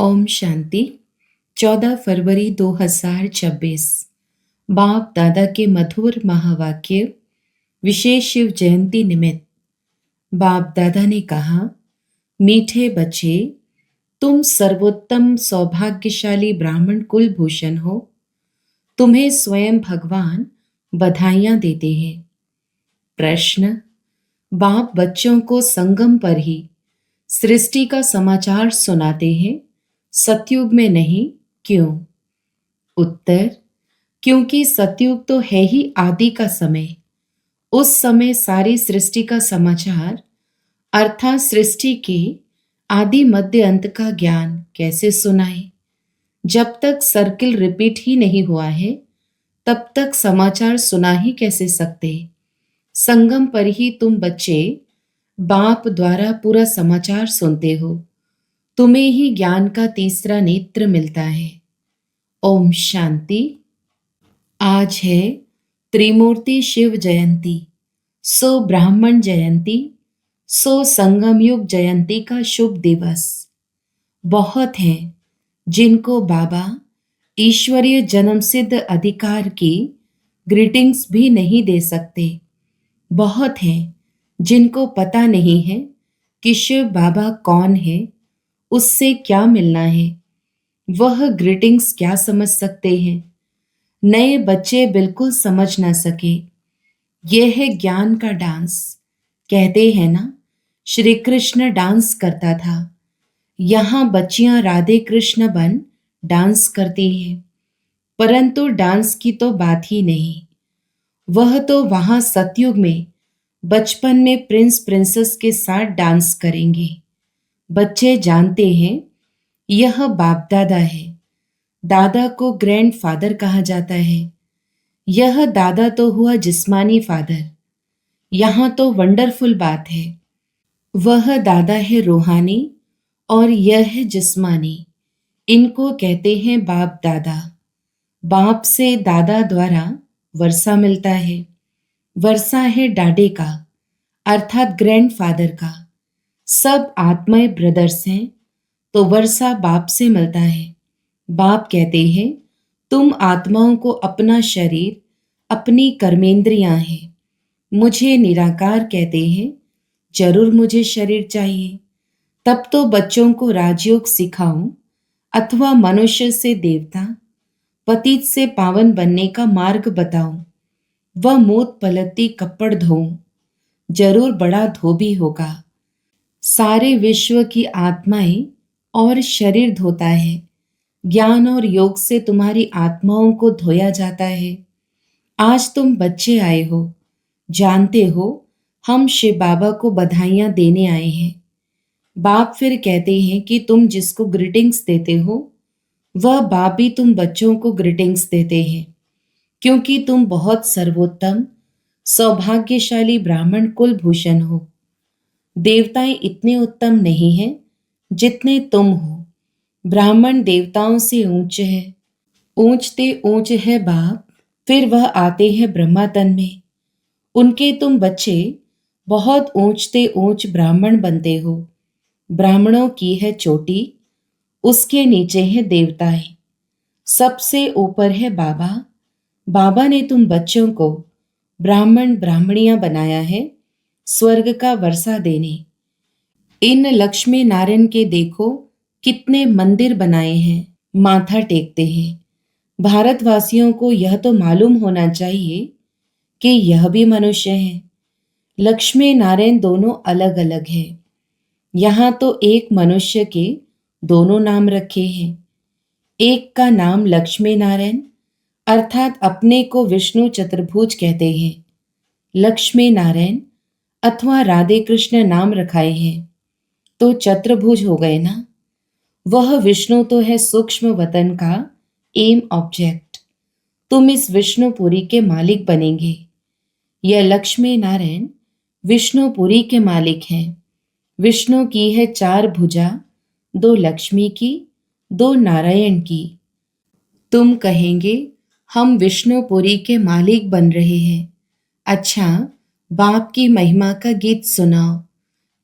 ओम शांति। 14 फरवरी 2026। बाप दादा के मधुर महावाक्य। विशेष शिव जयंती निमित्त बाप दादा ने कहा, मीठे बच्चे, तुम सर्वोत्तम सौभाग्यशाली ब्राह्मण कुलभूषण हो। तुम्हें स्वयं भगवान बधाइयां देते हैं। प्रश्न, बाप बच्चों को संगम पर ही सृष्टि का समाचार सुनाते हैं, सतयुग में नहीं, क्यों? उत्तर, क्योंकि सतयुग तो है ही आदि का समय। उस समय सारी सृष्टि का समाचार अर्थात सृष्टि के आदि मध्य अंत का ज्ञान कैसे सुनाए? जब तक सर्किल रिपीट ही नहीं हुआ है, तब तक समाचार सुना ही कैसे सकते? संगम पर ही तुम बच्चे बाप द्वारा पूरा समाचार सुनते हो। तुम्हें ही ज्ञान का तीसरा नेत्र मिलता है। ओम शांति। आज है त्रिमूर्ति शिव जयंती, सो ब्राह्मण जयंती, सो संगम युग जयंती का शुभ दिवस। बहुत हैं जिनको बाबा ईश्वरीय जन्मसिद्ध अधिकार की ग्रीटिंग्स भी नहीं दे सकते। बहुत हैं जिनको पता नहीं है कि शिव बाबा कौन है, उससे क्या मिलना है, वह ग्रीटिंग्स क्या समझ सकते हैं। नए बच्चे बिल्कुल समझ ना सके। यह है ज्ञान का डांस। कहते हैं ना, श्री कृष्ण डांस करता था। यहाँ बच्चियां राधे कृष्ण बन डांस करती हैं, परंतु डांस की तो बात ही नहीं। वह तो वहां सतयुग में बचपन में प्रिंस प्रिंसेस के साथ डांस करेंगे। बच्चे जानते हैं यह बाप दादा है। दादा को ग्रैंड फादर कहा जाता है। यह दादा तो हुआ जिस्मानी फादर। यहाँ तो वंडरफुल बात है। वह दादा है रूहानी और यह है जिस्मानी। इनको कहते हैं बाप दादा। बाप से दादा द्वारा वर्षा मिलता है। वर्षा है डाडे का अर्थात ग्रैंड फादर का। सब आत्माएं ब्रदर्स हैं, तो वर्षा बाप से मिलता है। बाप कहते हैं, तुम आत्माओं को अपना शरीर, अपनी कर्मेंद्रियां हैं। मुझे निराकार कहते हैं, जरूर मुझे शरीर चाहिए। तब तो बच्चों को राजयोग सिखाऊं अथवा मनुष्य से देवता, पतित से पावन बनने का मार्ग बताऊं। वह मूत पलती कपड़ धोऊं, जरूर बड़ा धोबी होगा। सारे विश्व की आत्माएं और शरीर धोता है। ज्ञान और योग से तुम्हारी आत्माओं को धोया जाता है। आज तुम बच्चे आए हो, जानते हो हम शिव बाबा को बधाइयां देने आए हैं। बाप फिर कहते हैं कि तुम जिसको ग्रीटिंग्स देते हो, वह बाप भी तुम बच्चों को ग्रीटिंग्स देते हैं, क्योंकि तुम बहुत सर्वोत्तम सौभाग्यशाली ब्राह्मण कुलभूषण हो। देवताएं इतने उत्तम नहीं हैं जितने तुम हो। ब्राह्मण देवताओं से ऊंच है। ऊंचते ऊंच है बाप, फिर वह आते हैं ब्रह्मातन में। उनके तुम बच्चे बहुत ऊंचते ऊंच ब्राह्मण बनते हो। ब्राह्मणों की है चोटी, उसके नीचे है देवताएं, सबसे ऊपर है बाबा। बाबा ने तुम बच्चों को ब्राह्मण ब्राह्मणियां बनाया है, स्वर्ग का वर्षा देने। इन लक्ष्मी नारायण के देखो कितने मंदिर बनाए हैं, माथा टेकते हैं। भारतवासियों को यह तो मालूम होना चाहिए कि यह भी मनुष्य हैं। लक्ष्मी नारायण दोनों अलग अलग हैं। यहाँ तो एक मनुष्य के दोनों नाम रखे हैं। एक का नाम लक्ष्मी नारायण अर्थात अपने को विष्णु चतुर्भुज कहते हैं। लक्ष्मी नारायण अथवा राधे कृष्ण नाम रखाए हैं तो चतुर्भुज हो गए ना। वह विष्णु तो है सूक्ष्म वतन का एम ऑब्जेक्ट। तुम इस विष्णुपुरी के मालिक बनेंगे। यह लक्ष्मी नारायण विष्णुपुरी के मालिक हैं। विष्णु की है 4 भुजा, 2 लक्ष्मी की, 2 नारायण की। तुम कहेंगे हम विष्णुपुरी के मालिक बन रहे हैं। अच्छा, बाप की महिमा का गीत सुनाओ।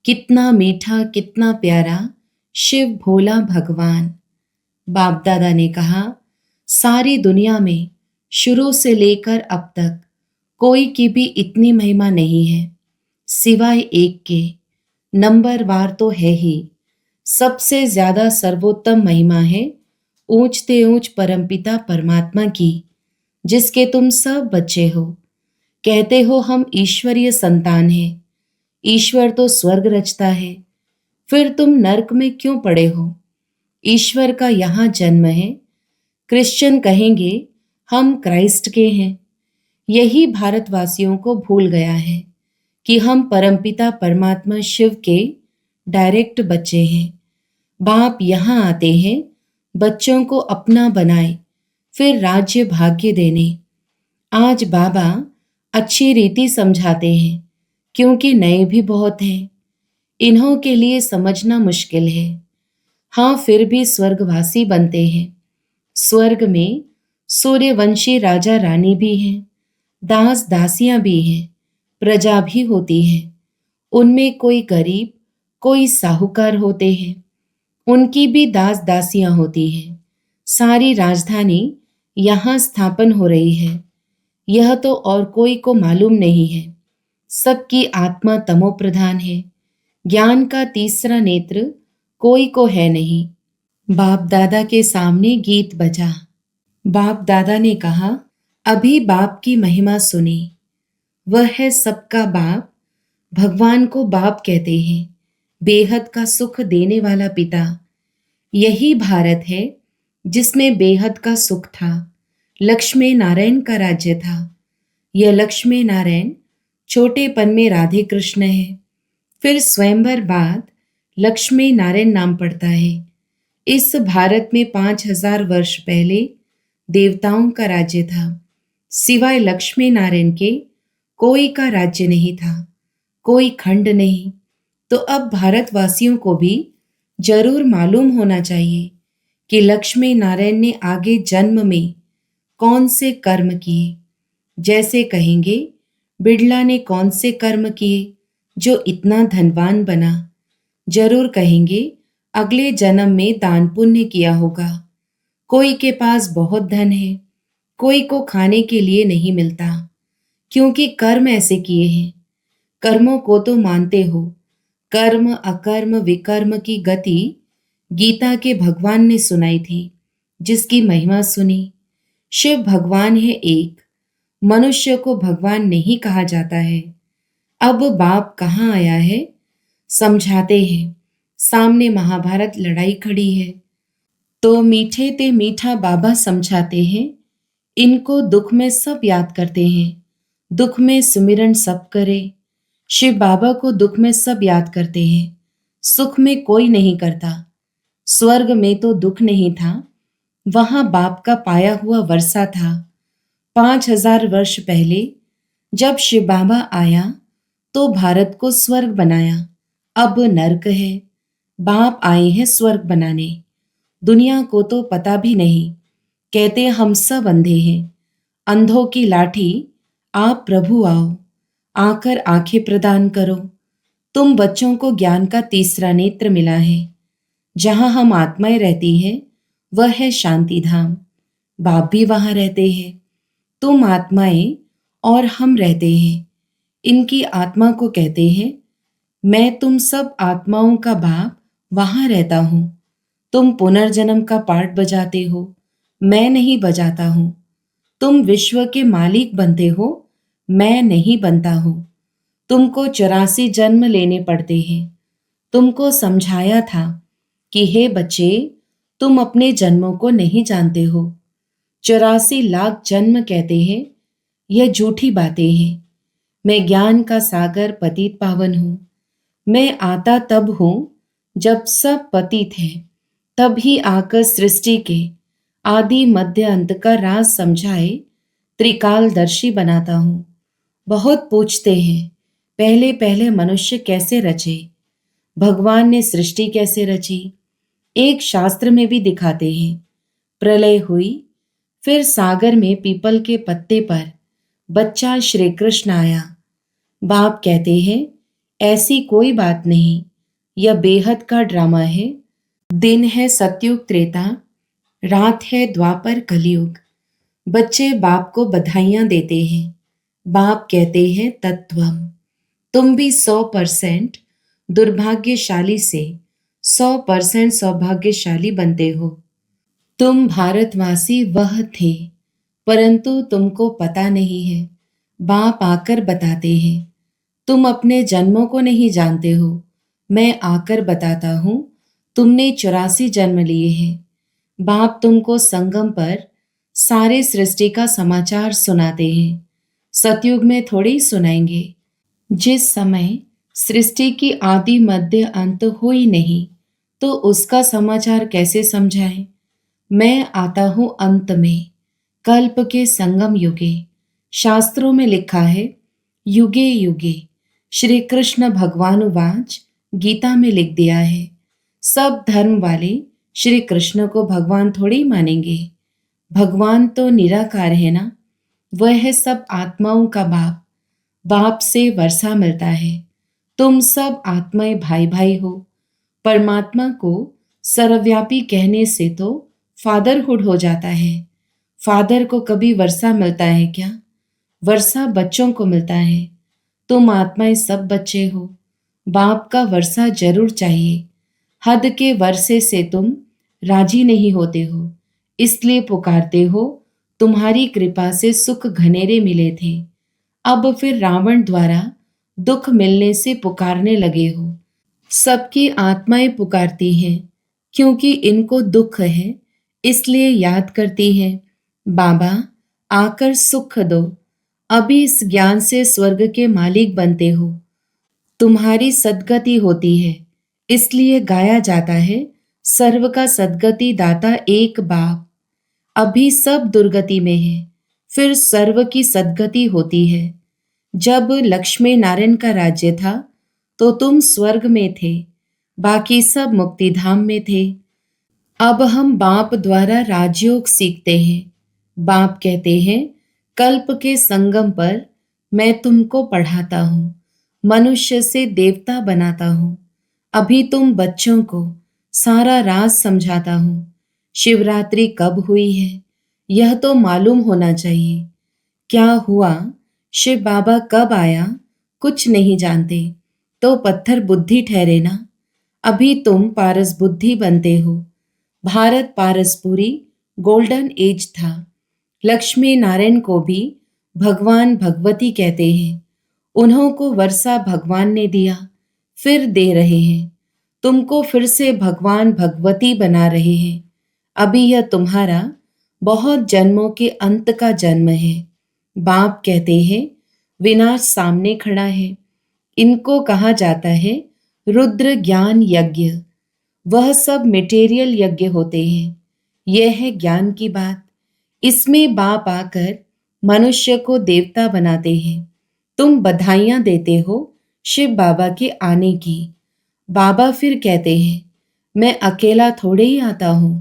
कितना मीठा, कितना प्यारा शिव भोला भगवान। बाप दादा ने कहा, सारी दुनिया में शुरू से लेकर अब तक कोई की भी इतनी महिमा नहीं है सिवाय एक के। नंबरवार तो है ही, सबसे ज्यादा सर्वोत्तम महिमा है ऊंचते ऊंच परमपिता परमात्मा की, जिसके तुम सब बच्चे हो। कहते हो हम ईश्वरीय संतान हैं। ईश्वर तो स्वर्ग रचता है, फिर तुम नरक में क्यों पड़े हो? ईश्वर का यहाँ जन्म है। क्रिश्चियन कहेंगे हम क्राइस्ट के हैं। यही भारतवासियों को भूल गया है कि हम परमपिता परमात्मा शिव के डायरेक्ट बच्चे हैं। बाप यहाँ आते हैं बच्चों को अपना बनाए, फिर राज्य भाग्य देने। आज बाबा अच्छी रीति समझाते हैं, क्योंकि नए भी बहुत हैं। इन्हों के लिए समझना मुश्किल है। हाँ, फिर भी स्वर्गवासी बनते हैं। स्वर्ग में सूर्यवंशी राजा रानी भी हैं, दास दासियां भी हैं, प्रजा भी होती है। उनमें कोई गरीब, कोई साहूकार होते हैं। उनकी भी दास दासियां होती हैं। सारी राजधानी यहाँ स्थापन हो रही है। यह तो और कोई को मालूम नहीं है। सबकी आत्मा तमो प्रधान है। ज्ञान का तीसरा नेत्र कोई को है नहीं। बाप दादा के सामने गीत बजा। बाप दादा ने कहा, अभी बाप की महिमा सुनी। वह है सबका बाप। भगवान को बाप कहते हैं, बेहद का सुख देने वाला पिता। यही भारत है जिसमें बेहद का सुख था। लक्ष्मी नारायण का राज्य था। यह लक्ष्मी नारायण छोटेपन में राधे कृष्ण है। फिर स्वयंवर बाद लक्ष्मी नारायण नाम पड़ता है। इस भारत में 5000 वर्ष पहले देवताओं का राज्य था। सिवाय लक्ष्मी नारायण के कोई का राज्य नहीं था, कोई खंड नहीं। तो अब भारतवासियों को भी जरूर मालूम होना चाहिए कि लक्ष्मी नारायण ने आगे जन्म में कौन से कर्म किए। जैसे कहेंगे बिड़ला ने कौन से कर्म किए जो इतना धनवान बना। जरूर कहेंगे अगले जन्म में दान पुण्य किया होगा। कोई के पास बहुत धन है, कोई को खाने के लिए नहीं मिलता, क्योंकि कर्म ऐसे किए हैं। कर्मों को तो मानते हो। कर्म अकर्म विकर्म की गति गीता के भगवान ने सुनाई थी, जिसकी महिमा सुनी। शिव भगवान है एक, मनुष्य को भगवान नहीं कहा जाता है। अब बाप कहाँ आया है? समझाते हैं। सामने महाभारत लड़ाई खड़ी है, तो मीठे ते मीठा बाबा समझाते हैं। इनको दुख में सब याद करते हैं। दुख में सुमिरन सब करे। शिव बाबा को दुख में सब याद करते हैं, सुख में कोई नहीं करता। स्वर्ग में तो दुख नहीं था, वहां बाप का पाया हुआ वर्षा था। 5000 वर्ष पहले जब शिव बाबा आया तो भारत को स्वर्ग बनाया। अब नर्क है। बाप आए हैं स्वर्ग बनाने। दुनिया को तो पता भी नहीं। कहते हम सब अंधे हैं। अंधों की लाठी, आप प्रभु आओ, आकर आंखें प्रदान करो। तुम बच्चों को ज्ञान का तीसरा नेत्र मिला है। जहां हम आत्माएं रहती हैं वह है शांति धाम। बाप भी वहां रहते हैं। तुम आत्माएं और हम रहते हैं। इनकी आत्मा को कहते हैं, मैं तुम सब आत्माओं का बाप वहां रहता हूं। तुम पुनर्जन्म का पार्ट बजाते हो, मैं नहीं बजाता हूं। तुम विश्व के मालिक बनते हो, मैं नहीं बनता हूं। तुमको 84 जन्म लेने पड़ते हैं। तुमको समझाया था कि हे बच्चे, तुम अपने जन्मों को नहीं जानते हो। 84 लाख जन्म कहते हैं, यह झूठी बातें हैं। मैं ज्ञान का सागर पतित पावन हूं। मैं आता तब हूं जब सब पतित हैं, तब ही आकर सृष्टि के आदि मध्य अंत का राज समझाए त्रिकालदर्शी बनाता हूं। बहुत पूछते हैं, पहले पहले मनुष्य कैसे रचे, भगवान ने सृष्टि कैसे रची। एक शास्त्र में भी दिखाते हैं। प्रलय हुई, फिर सागर में पीपल के पत्ते पर बच्चा श्री कृष्ण आया। बाप कहते हैं, ऐसी कोई बात नहीं, यह बेहद का ड्रामा है। दिन है सत्युग त्रेता, रात है द्वापर कलयुग। बच्चे बाप को बधाइयां देते हैं। बाप कहते हैं तत्वम। तुम भी 100% दुर्भाग्यशाली से 100% सौभाग्यशाली बनते हो। तुम भारतवासी वह थे, परंतु तुमको पता नहीं है। बाप आकर बताते हैं। तुम अपने जन्मों को नहीं जानते हो। मैं आकर बताता हूँ, तुमने 84 जन्म लिए हैं। बाप तुमको संगम पर सारे सृष्टि का समाचार सुनाते हैं। सतयुग में थोड़ी सुनाएंगे। जिस समय सृष्टि की आदि मध्य अंत हो ही नहीं, तो उसका समाचार कैसे समझाएं? मैं आता हूं अंत में, कल्प के संगम युगे। शास्त्रों में लिखा है, युगे युगे। श्री कृष्ण भगवानुवाच गीता में लिख दिया है। सब धर्म वाले श्री कृष्ण को भगवान थोड़ी मानेंगे। भगवान तो निराकार है ना। वह है सब आत्माओं का बाप। बाप से वर्षा मिलता है। तुम सब आत्माएं भाई भाई हो। परमात्मा को सर्वव्यापी कहने से तो फादरहुड हो जाता है। फादर को कभी वर्षा मिलता है क्या? वर्षा बच्चों को मिलता है। तुम आत्माएं सब बच्चे हो। बाप का वर्षा जरूर चाहिए। हद के वर्षे से तुम राजी नहीं होते हो, इसलिए पुकारते हो। तुम्हारी कृपा से सुख घनेरे मिले थे, अब फिर रावण द्वारा दुख मिलने से पुकारने लगे हो। सबकी आत्माएं पुकारती हैं, क्योंकि इनको दुख है, इसलिए याद करती हैं। बाबा आकर सुख दो। अभी इस ज्ञान से स्वर्ग के मालिक बनते हो। तुम्हारी सद्गति होती है, इसलिए गाया जाता है, सर्व का सद्गति दाता एक बाप। अभी सब दुर्गति में है, फिर सर्व की सद्गति होती है। जब लक्ष्मी नारायण का राज्य था, तो तुम स्वर्ग में थे, बाकी सब मुक्तिधाम में थे। अब हम बाप द्वारा राजयोग सीखते हैं। बाप कहते हैं, कल्प के संगम पर मैं तुमको पढ़ाता हूँ, मनुष्य से देवता बनाता हूँ। अभी तुम बच्चों को सारा राज समझाता हूँ। शिवरात्रि कब हुई है, यह तो मालूम होना चाहिए। क्या हुआ, शिव बाबा कब आया, कुछ नहीं जानते, तो पत्थर बुद्धि ठहरे ना। अभी तुम पारस बुद्धि बनते हो। भारत पारसपुरी गोल्डन एज था। लक्ष्मी नारायण को भी भगवान भगवती कहते हैं। उन्हों को वर्षा भगवान ने दिया, फिर दे रहे हैं। तुमको फिर से भगवान भगवती बना रहे हैं। अभी यह तुम्हारा बहुत जन्मों के अंत का जन्म है। बाप कहते हैं, विनाश सामने खड़ा है। इनको कहा जाता है रुद्र ज्ञान यज्ञ। वह सब मटेरियल यज्ञ होते हैं। यह है ज्ञान की बात। इसमें बाप आकर मनुष्य को देवता बनाते हैं। तुम बधाइयां देते हो शिव बाबा के आने की। बाबा फिर कहते हैं, मैं अकेला थोड़े ही आता हूं,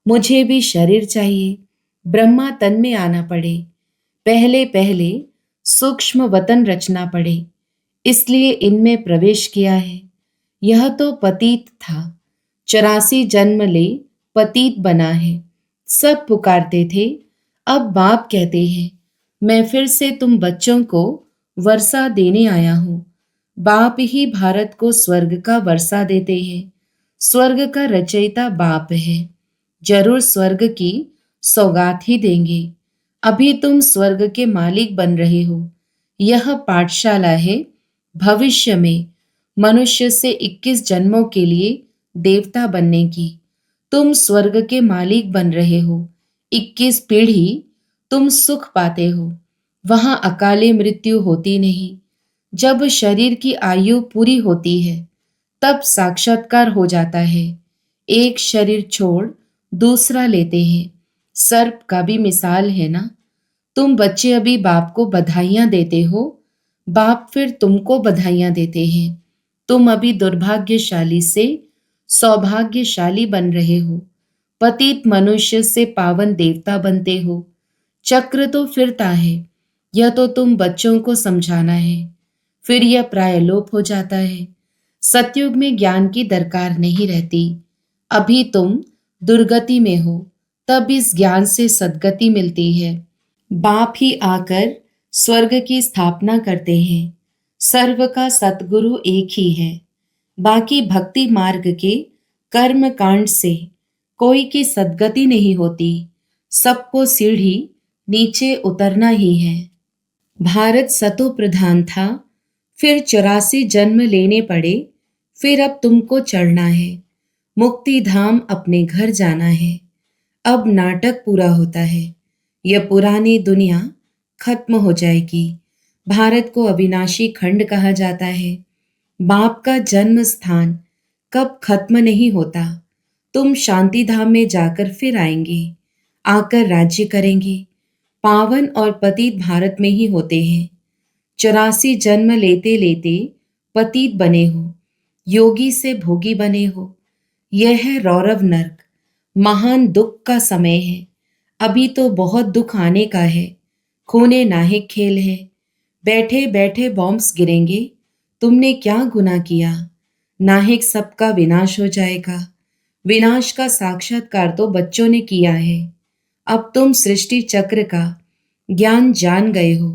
मुझे भी शरीर चाहिए। ब्रह्मा तन में आना पड़े, पहले पहले सूक्ष्म वतन रचना पड़े, इसलिए इनमें प्रवेश किया है। यह तो पतित था, 84 जन्म ले पतित बना है। सब पुकारते थे। अब बाप कहते हैं, मैं फिर से तुम बच्चों को वर्षा देने आया हूं। बाप ही भारत को स्वर्ग का वर्षा देते हैं। स्वर्ग का रचयिता बाप है, जरूर स्वर्ग की सौगात ही देंगे। अभी तुम स्वर्ग के मालिक बन रहे हो। यह पाठशाला है भविष्य में मनुष्य से 21 जन्मों के लिए देवता बनने की। तुम स्वर्ग के मालिक बन रहे हो। 21 पीढ़ी तुम सुख पाते हो। वहां अकाले मृत्यु होती नहीं। जब शरीर की आयु पूरी होती है, तब साक्षात्कार हो जाता है। एक शरीर छोड़ दूसरा लेते हैं। सर्प का भी मिसाल है ना। तुम बच्चे अभी बाप को बधाइयां देते हो, बाप फिर तुमको बधाइयां देते हैं। तुम अभी दुर्भाग्यशाली से सौभाग्यशाली बन रहे हो। पतित मनुष्य से पावन देवता बनते हो। चक्र तो फिरता है, यह तो तुम बच्चों को समझाना है। फिर यह प्रायलोप हो जाता है। सतयुग में ज्ञान की दरकार नहीं रहती। अभी तुम दुर्गति में हो, तब इस ज्ञान से सद्गति मिलती है। बाप ही आकर स्वर्ग की स्थापना करते हैं। सर्व का सतगुरु एक ही है। बाकी भक्ति मार्ग के कर्म कांड से कोई की सद्गति नहीं होती। सबको सीढ़ी नीचे उतरना ही है। भारत सतो प्रधान था, फिर 84 जन्म लेने पड़े, फिर अब तुमको चढ़ना है। मुक्ति धाम अपने घर जाना है। अब नाटक पूरा होता है। यह पुरानी दुनिया खत्म हो जाएगी। भारत को अविनाशी खंड कहा जाता है। बाप का जन्म स्थान कब खत्म नहीं होता। तुम शांति धाम में जाकर फिर आएंगे, आकर राज्य करेंगे। पावन और पतित भारत में ही होते हैं। 84 जन्म लेते लेते पतित बने हो, योगी से भोगी बने हो। यह है रौरव नर्क, महान दुख का समय है। अभी तो बहुत दुख आने का है। खूने नाहिक खेल है। बैठे बैठे बॉम्ब्स गिरेंगे। तुमने क्या गुनाह किया? नाहिक सबका विनाश हो जाएगा। विनाश का साक्षात्कार तो बच्चों ने किया है। अब तुम सृष्टि चक्र का ज्ञान जान गए हो।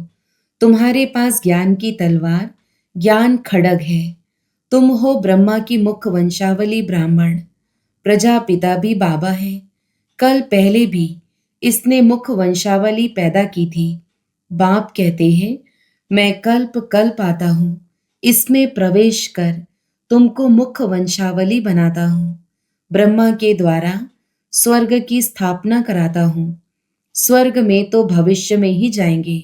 तुम्हारे पास ज्ञान की तलवार, ज्ञान खड्ग है। तुम हो ब्रह्मा की मुख्य वंशावली ब्राह्मण। प्रजापिता भी बाबा है। कल पहले भी इसने मुख्य वंशावली पैदा की थी। बाप कहते हैं, मैं कल्प कल्प आता हूँ, इसमें प्रवेश कर तुमको मुख्य वंशावली बनाता हूँ। ब्रह्मा के द्वारा स्वर्ग की स्थापना कराता हूँ। स्वर्ग में तो भविष्य में ही जाएंगे।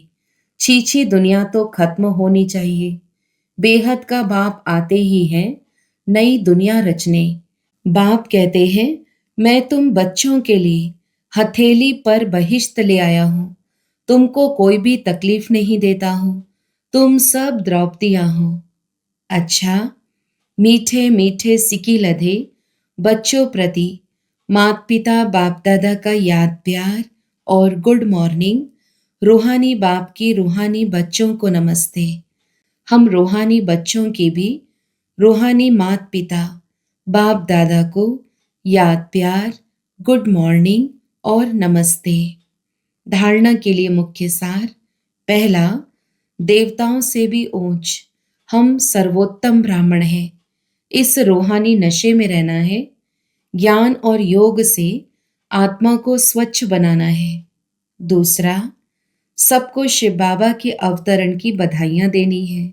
छीछी दुनिया तो खत्म होनी चाहिए। बेहद का बाप आते ही हैं नई दुनिया रचने। बाप कहते हैं, मैं तुम बच्चों के लिए हथेली पर बहिश्त ले आया हूँ। तुमको कोई भी तकलीफ नहीं देता हूँ। तुम सब द्रौपदियाँ हो। अच्छा, मीठे मीठे सिकी लधे बच्चों प्रति माता पिता बाप दादा का याद प्यार और गुड मॉर्निंग। रूहानी बाप की रूहानी बच्चों को नमस्ते। हम रूहानी बच्चों के भी रूहानी माता पिता बाप दादा को याद प्यार, गुड मॉर्निंग और नमस्ते। धारणा के लिए मुख्य सार। पहला, देवताओं से भी ऊंच हम सर्वोत्तम ब्राह्मण हैं। इस रूहानी नशे में रहना है। ज्ञान और योग से आत्मा को स्वच्छ बनाना है। दूसरा, सबको शिव बाबा के अवतरण की बधाइयां देनी है।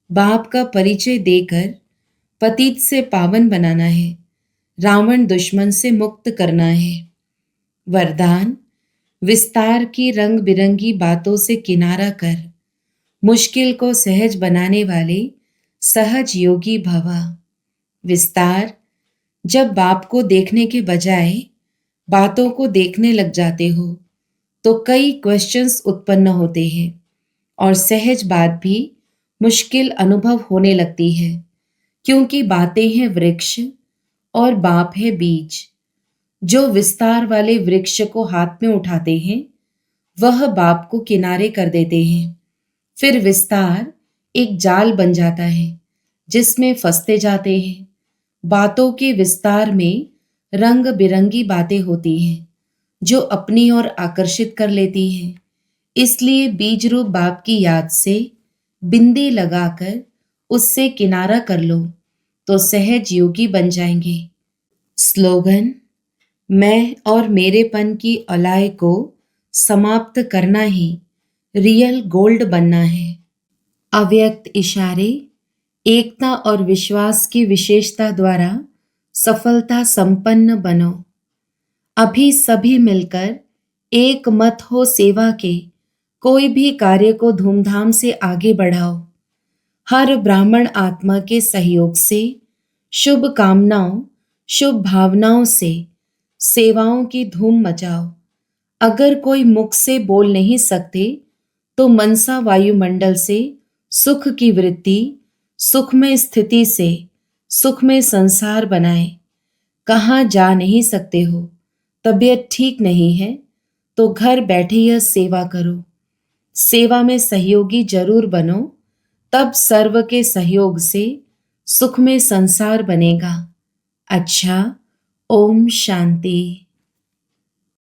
बाप का परिचय देकर पतित से पावन बनाना है। रावण दुश्मन से मुक्त करना है। वरदान, विस्तार की रंग बिरंगी बातों से किनारा कर मुश्किल को सहज बनाने वाले सहज योगी भवा। विस्तार, जब बाप को देखने के बजाय बातों को देखने लग जाते हो तो कई क्वेश्चंस उत्पन्न होते हैं और सहज बात भी मुश्किल अनुभव होने लगती है, क्योंकि बातें हैं वृक्ष और बाप है बीज। जो विस्तार वाले वृक्ष को हाथ में उठाते हैं वह बाप को किनारे कर देते हैं। फिर विस्तार एक जाल बन जाता है जिसमें फंसते जाते हैं। बातों के विस्तार में रंग बिरंगी बातें होती हैं जो अपनी ओर आकर्षित कर लेती हैं। इसलिए बीज रूप बाप की याद से बिंदी लगाकर उससे किनारा कर लो तो सहज योगी बन जाएंगे। स्लोगन, मैं और मेरेपन की अलाय को समाप्त करना ही रियल गोल्ड बनना है। अव्यक्त इशारे, एकता और विश्वास की विशेषता द्वारा सफलता संपन्न बनो। अभी सभी मिलकर एक मत हो सेवा के, कोई भी कार्य को धूमधाम से आगे बढ़ाओ। हर ब्राह्मण आत्मा के सहयोग से, शुभ कामनाओं, शुभ भावनाओं से सेवाओं की धूम मचाओ। अगर कोई मुख से बोल नहीं सकते तो मनसा वायुमंडल से सुख की वृत्ति, सुखमय स्थिति से सुखमय संसार बनाए। कहाँ जा नहीं सकते हो, तबीयत ठीक नहीं है तो घर बैठे यह सेवा करो। सेवा में सहयोगी जरूर बनो, तब सर्व के सहयोग से सुख में संसार बनेगा। अच्छा, ओम शांति।